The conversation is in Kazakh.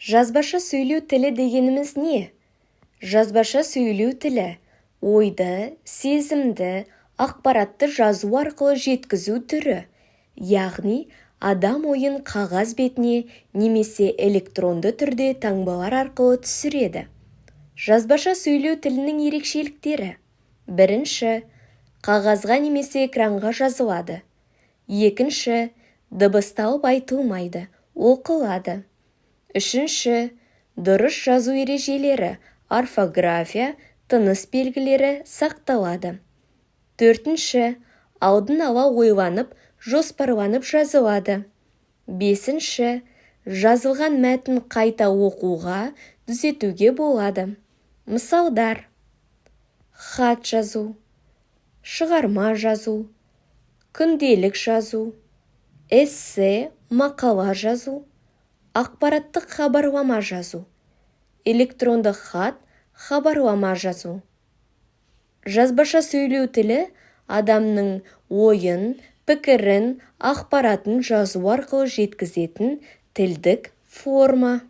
Жазбаша сөйлеу тілі дегеніміз не? Жазбаша сөйлеу тілі ойды, сезімді, ақпаратты жазу арқылы жеткізу түрі, яғни адам ойын қағаз бетіне немесе электронды түрде таңбалар арқылы түсіреді. Жазбаша сөйлеу тілінің ерекшеліктері. Бірінші, қағазға немесе экранға жазылады. Екінші, дыбысталып айтылмайды, оқылады. Үшінші, дұрыс жазу ережелері, орфография, тыныс белгілері сақталады. Төртінші, алдын ала ойланып, жоспарланып жазылады. Бесінші, жазылған мәтін қайта оқуға, түзетуге болады. Мысалдар: хат жазу, шығарма жазу, күнделік жазу, эссе, мақала жазу, ақпараттық хабарлама жазу, электрондық хат, хабарлама жазу. Жазбаша сөйлеу тілі адамның ойын, пікірін, ақпаратын жазу арқылы жеткізетін тілдік форма.